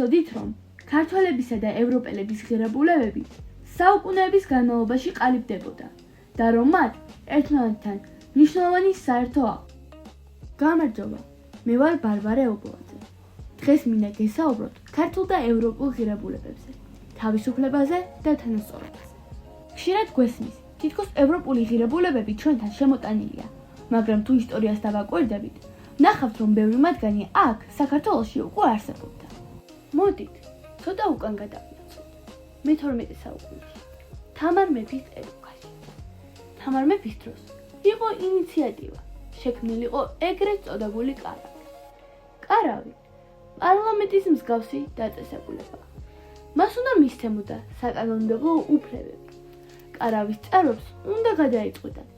ვიცოდით, რომ ქართველებისა და ევროპელების ღირებულებები საუკუნეების განმავლობაში ყალიბდებოდა და რომ მათ ერთმანეთთან მნიშვნელოვანი საერთო აქვს. გამარჯობა, მე ვარ ბარბარე ობოლაძე. დღეს მინდა გესაუბროთ ქართულ და ევროპულ ღირებულებებზე, თავისუფლებაზე და თანასწორობაზე. ხშირად გვესმის, თითქოს ევროპული ღირებულებები ჩვენთან შემოტანილია, მაგრამ თუ ისტორიას დავაკვირდებით, ვნახავთ, რომ ბევრი მათგანი აქ, საქართველოში უკვე არსებობდა. მოდით, ცოტა უკან გადავინაცვლოთ. მე-12 საუკუნეში, თამარ მეფის ეპოქაში. თამარ მეფის დროს იყო ინიციატივა, შექმნილიყო ეგრეთ წოდებული კარავი. კარავი პარლამენტის მსგავსი დაწესებულება. მას უნდა მისცემოდა საკანონმდებლო უფლებები. კარავის წევრებს უნდა გადაეწყვიტათ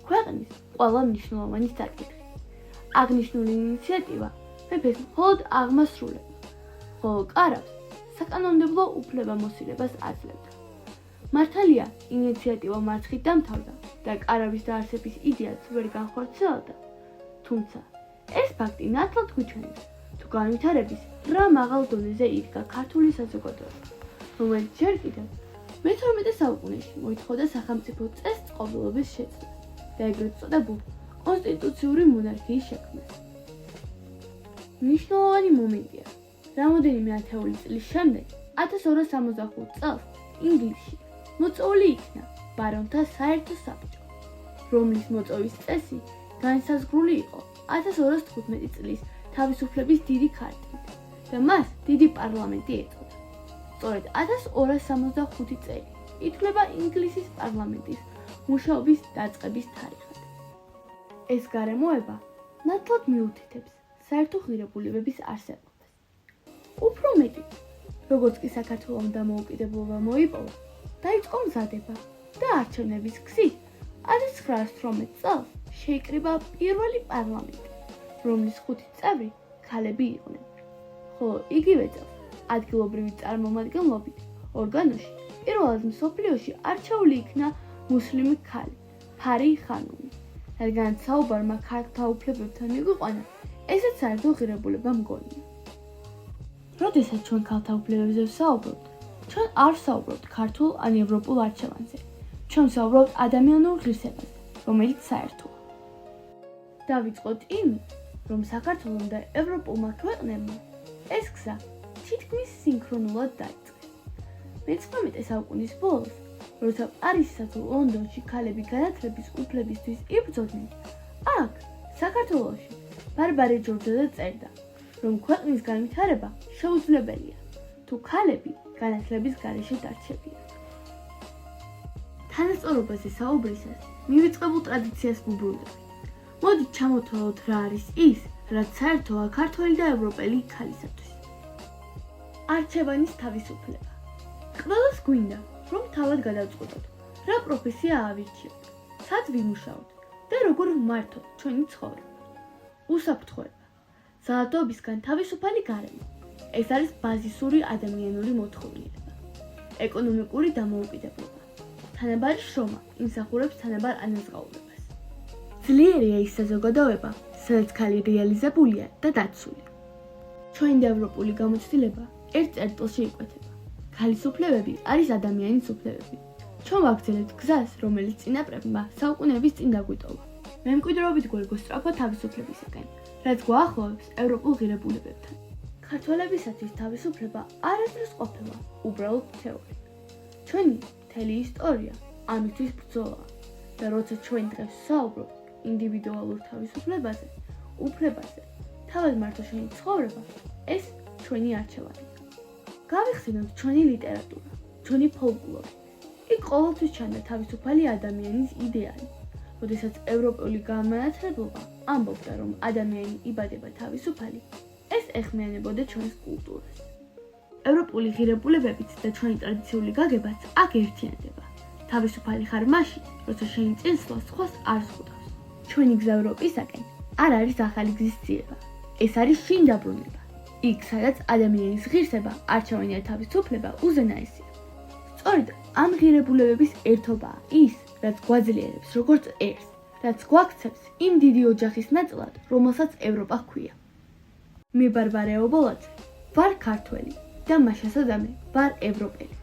ქვეყნის ყველა მნიშვნელოვანი საკითხი. აღნიშნული ინიციატივა მეფეს მხოლოდ აღმასრულებდა, ხოლო კარავს საკანონმდებლო უფლებამოსილებას აძლევდა. მართალია, ინიციატივა მარცხით დამთავრდა და კარავის დაარსების იდეაც ვერ განხორციელდა, თუმცა ეს ფაქტი ნათლად გვიჩვენებს, თუ განვითარების რა მაღალ დონეზე იდგა ქართული საზოგადოება, რომელიც ჯერ კიდევ მე-12 საუკუნეში მოითხოვდა სახელმწიფო წესწყობილობის შეცვლას და ეგრეთ წოდებულ კონსტიტუციური მონარქიის შექმნას. მნიშვნელოვანი მომენტია, რამოდენიმე ათეული წლის შემდეგ, 1265 წელს ინგლისში მოწვეული იქნა ბარონთა საერთო საბჭო, რომლის მოწვევის წესი განსაზღვრული იყო 1215 წლის თავისუფლების დიდი ქარტით და მას დიდი პარლამენტი ეწოდა. სწორედ 1265 წელი ითვლება ინგლისის პარლამენტის მუშაობის დაწყების თარიღად. ეს გარემოება ნათლად მიუთითებს საერთო ღირებულებების არსებობას. უფრო მეტი, როგორც კი საქართველომ დამოუკიდებლობა მოიპოვა, დაიწყო მზადება და არჩევნების გზით 1918 წელს შეიკრიბა პირველი პარლამენტი, რომლის 5 წევრი ქალები იყვნენ, ხოლო იგივე წელს ადგილობრივი წარმომადგენლობით ორგანოში პირველად მსოფლიოში არჩეული იქნა მუსლიმი ქალი, ფარი ხანუმი, რადგანაც საუბარმა ქალთა უფლებებთან მიგვიყვანა, ესეც საერთო ღირებულება მგონია. როდესაც ჩვენ ქალთა უფლებებზე ვსაუბრობთ, ჩვენ არ ვსაუბრობთ ქართულ ან ევროპულ არჩევანზე, ჩვენ ვსაუბრობთ ადამიანურ ღირსებაზე, რომელიც საერთოა. დავიწყოთ იმით, რომ საქართველომ და ევროპულმა ქვეყნებმა ეს გზა თითქმის სინქრონულად დაიწყეს. მე-19 საუკუნის ბოლოს, როცა პარიზსა თუ ლონდონში ქალები განათლების უფლებისთვის იბრძოდნენ, აქ, საქართველოში, ბარბარე ჯორჯაძე წერდა, რომ ქვეყნის განვითარება შეუძლებელია, თუ ქალები განათლების გარეშე დარჩებიან. თანასწორობაზე საუბრისას მივიწყებულ ტრადიციას ვუბრუნდებით. მოდით ჩამოთვალოთ რა არის ის, რაც საერთოა ქართველი და ევროპელი ქალისათვის. არჩევანის თავისუფლება. ყველას გვინდა, რომ თავად გადავწყვიტოთ, რა პროფესია ავირჩიოთ, სად ვიმუშაოთ და როგორ ვმართოთ ჩვენი ცხოვრება. უსაფრთხოება, ძალადობისგან თავისუფალი გარემო. ეს არის ბაზისური ადამიანური მოთხოვნილება. ეკონომიკური დამოუკიდებლობა. თანაბარი შრომა იმსახურებს თანაბარ ანაზღაურებას. ძლიერია ის საზოგადოება, სადაც ქალი რეალიზებულია და დაცული. ჩვენი და ევროპული გამოცდილება ერთ წერტილში იკვეთება. ქალის უფლებები არის ადამიანის უფლებები. ჩვენ ვაგრძელებთ გზას, რომელიც წინაპრებმა საუკუნეების წინ დაგვიტოვა. მემკვიდრეობით გვერგო სწრაფვა თავისუფლებისაკენ, რაც გვაახლოვებს ევროპულ ღირებულებებთან. ქართველებისათვის თავისუფლება არასდროს ყოფილა უბრალოდ თეორია. ჩვენი მთელი ისტორია ამისთვის ბრძოლაა და როცა ჩვენ დღეს ვსაუბრობთ ინდივიდუალურ თავისუფლებაზე, უფლებაზე, თავად მართო ჩვენი ცხოვრება, ეს ჩვენი არჩევანია. გავიხსენოთ ჩვენი ლიტერატურა, ჩვენი ფოლკლორი. იქ ყოველთვის ჩანდა თავისუფალი ადამიანის იდეალი. როდესაც ევროპული განმანათლებლობა ამბობდა, რომ ადამიანი იბადება თავისუფალი, ეს ეხმიანებოდა ჩვენს კულტურას. ევროპული ღირებულებებიც და ჩვენი ტრადიციული გაგებაც აქ ერთიანდება. თავისუფალი ხარ მაშინ, როცა შენი წინსვლა სხვას არ ზღუდავს. ჩვენი გზა ევროპისაკენ არ არის ახალი გზის ძიება. ეს არის შინ დაბრუნება. იქ, სადაც ადამიანის ღირსება, არჩევანი და თავისუფლება უზენაესია. სწორედ ამ ღირებულებების ერთობაა ის, რაც გვაძლიერებს როგორც ერთს, რაც გვაქცევს იმ დიდი ოჯახის ნაწილად, რომელსაც ევროპა ჰქვია. მე ბარბარე ობოლაძე, ვარ ქართველი და მას შესაძამე ვარ ევროპელი.